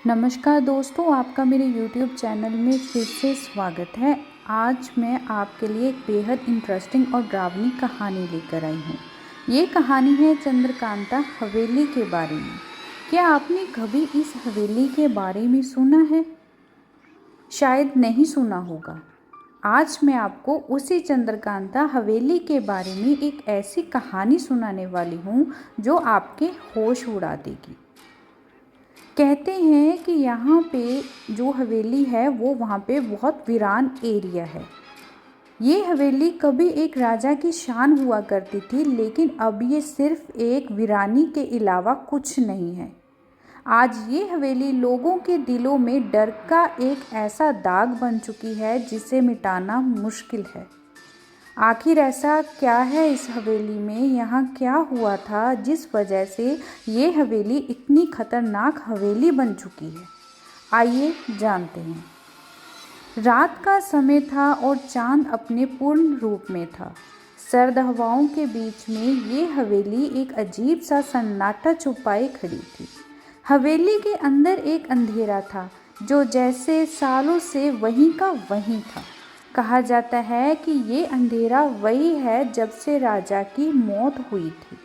नमस्कार दोस्तों, आपका मेरे YouTube चैनल में फिर से स्वागत है। आज मैं आपके लिए एक बेहद इंटरेस्टिंग और डरावनी कहानी लेकर आई हूँ। ये कहानी है चंद्रकांता हवेली के बारे में। क्या आपने कभी इस हवेली के बारे में सुना है? शायद नहीं सुना होगा। आज मैं आपको उसी चंद्रकांता हवेली के बारे में एक ऐसी कहानी सुनाने वाली हूँ जो आपके होश उड़ा देगी। कहते हैं कि यहाँ पे जो हवेली है वो वहाँ पे बहुत वीरान एरिया है। ये हवेली कभी एक राजा की शान हुआ करती थी, लेकिन अब ये सिर्फ एक वीरानी के अलावा कुछ नहीं है। आज ये हवेली लोगों के दिलों में डर का एक ऐसा दाग बन चुकी है जिसे मिटाना मुश्किल है। आखिर ऐसा क्या है इस हवेली में? यहाँ क्या हुआ था जिस वजह से ये हवेली इतनी खतरनाक हवेली बन चुकी है? आइए जानते हैं। रात का समय था और चांद अपने पूर्ण रूप में था। सर्द हवाओं के बीच में ये हवेली एक अजीब सा सन्नाटा छुपाए खड़ी थी। हवेली के अंदर एक अंधेरा था जो जैसे सालों से वहीं का वहीं था। कहा जाता है कि ये अंधेरा वही है जब से राजा की मौत हुई थी।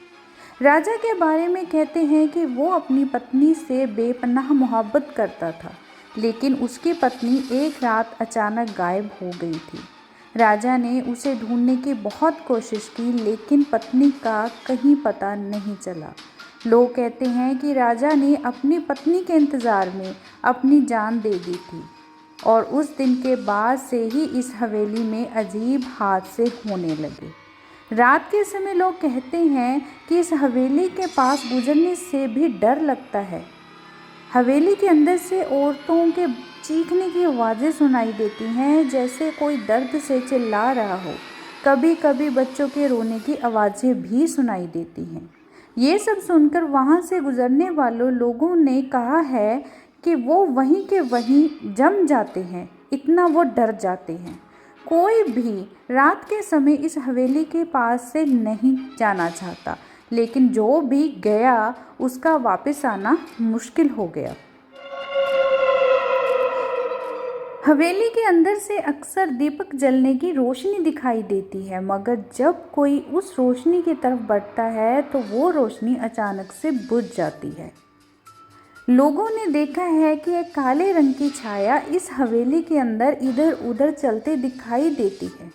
राजा के बारे में कहते हैं कि वो अपनी पत्नी से बेपनाह मोहब्बत करता था, लेकिन उसकी पत्नी एक रात अचानक गायब हो गई थी। राजा ने उसे ढूंढने की बहुत कोशिश की, लेकिन पत्नी का कहीं पता नहीं चला। लोग कहते हैं कि राजा ने अपनी पत्नी के इंतज़ार में अपनी जान दे दी थी, और उस दिन के बाद से ही इस हवेली में अजीब हादसे होने लगे। रात के समय लोग कहते हैं कि इस हवेली के पास गुजरने से भी डर लगता है। हवेली के अंदर से औरतों के चीखने की आवाज़ें सुनाई देती हैं, जैसे कोई दर्द से चिल्ला रहा हो। कभी कभी बच्चों के रोने की आवाज़ें भी सुनाई देती हैं। ये सब सुनकर वहाँ से गुजरने वालों लोगों ने कहा है कि वो वहीं के वहीं जम जाते हैं, इतना वो डर जाते हैं। कोई भी रात के समय इस हवेली के पास से नहीं जाना चाहता, लेकिन जो भी गया उसका वापस आना मुश्किल हो गया। हवेली के अंदर से अक्सर दीपक जलने की रोशनी दिखाई देती है, मगर जब कोई उस रोशनी की तरफ बढ़ता है तो वो रोशनी अचानक से बुझ जाती है। लोगों ने देखा है कि एक काले रंग की छाया इस हवेली के अंदर इधर उधर चलते दिखाई देती है।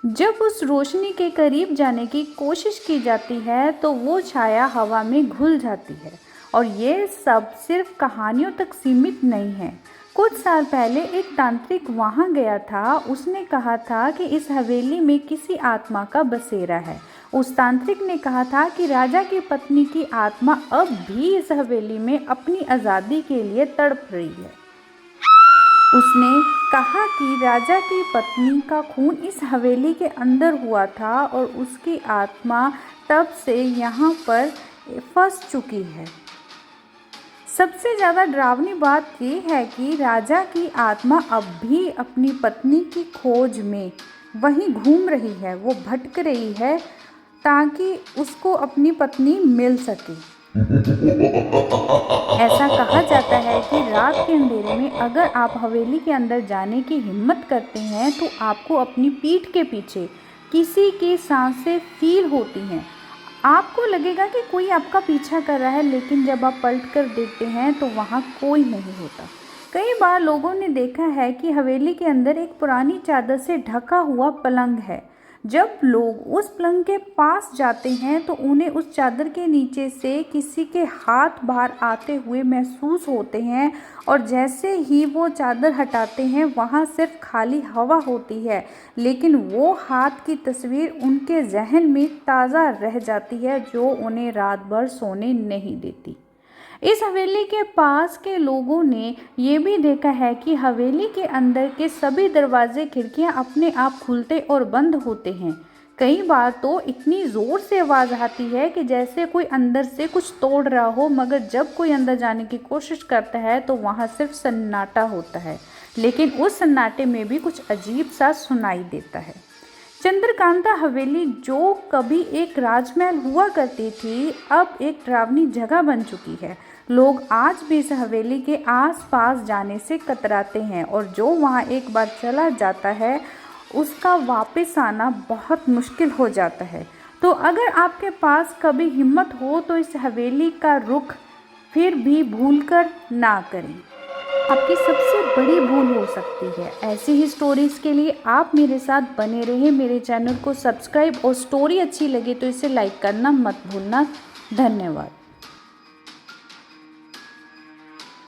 जब उस रोशनी के करीब जाने की कोशिश की जाती है तो वो छाया हवा में घुल जाती है। और ये सब सिर्फ कहानियों तक सीमित नहीं है। कुछ साल पहले एक तांत्रिक वहाँ गया था। उसने कहा था कि इस हवेली में किसी आत्मा का बसेरा है। उस तांत्रिक ने कहा था कि राजा की पत्नी की आत्मा अब भी इस हवेली में अपनी आज़ादी के लिए तड़प रही है। उसने कहा कि राजा की पत्नी का खून इस हवेली के अंदर हुआ था और उसकी आत्मा तब से यहाँ पर फंस चुकी है। सबसे ज़्यादा डरावनी बात ये है कि राजा की आत्मा अब भी अपनी पत्नी की खोज में वहीं घूम रही है। वो भटक रही है ताकि उसको अपनी पत्नी मिल सके। ऐसा कहा जाता है कि रात के अंधेरे में अगर आप हवेली के अंदर जाने की हिम्मत करते हैं तो आपको अपनी पीठ के पीछे किसी की सांसें फील होती हैं। आपको लगेगा कि कोई आपका पीछा कर रहा है, लेकिन जब आप पलट कर देखते हैं तो वहाँ कोई नहीं होता। कई बार लोगों ने देखा है कि हवेली के अंदर एक पुरानी चादर से ढका हुआ पलंग है। जब लोग उस पलंग के पास जाते हैं तो उन्हें उस चादर के नीचे से किसी के हाथ बाहर आते हुए महसूस होते हैं, और जैसे ही वो चादर हटाते हैं वहाँ सिर्फ खाली हवा होती है, लेकिन वो हाथ की तस्वीर उनके जहन में ताज़ा रह जाती है जो उन्हें रात भर सोने नहीं देती। इस हवेली के पास के लोगों ने ये भी देखा है कि हवेली के अंदर के सभी दरवाजे खिड़कियां अपने आप खुलते और बंद होते हैं। कई बार तो इतनी ज़ोर से आवाज़ आती है कि जैसे कोई अंदर से कुछ तोड़ रहा हो, मगर जब कोई अंदर जाने की कोशिश करता है तो वहाँ सिर्फ सन्नाटा होता है, लेकिन उस सन्नाटे में भी कुछ अजीब सा सुनाई देता है। चंद्रकांता हवेली, जो कभी एक राजमहल हुआ करती थी, अब एक डरावनी जगह बन चुकी है। लोग आज भी इस हवेली के आसपास जाने से कतराते हैं और जो वहाँ एक बार चला जाता है उसका वापस आना बहुत मुश्किल हो जाता है। तो अगर आपके पास कभी हिम्मत हो तो इस हवेली का रुख फिर भी भूलकर ना करें। आपकी सबसे बड़ी भूल हो सकती है। ऐसी ही स्टोरीज़ के लिए आप मेरे साथ बने रहें। मेरे चैनल को सब्सक्राइब और स्टोरी अच्छी लगे तो इसे लाइक करना मत भूलना। धन्यवाद।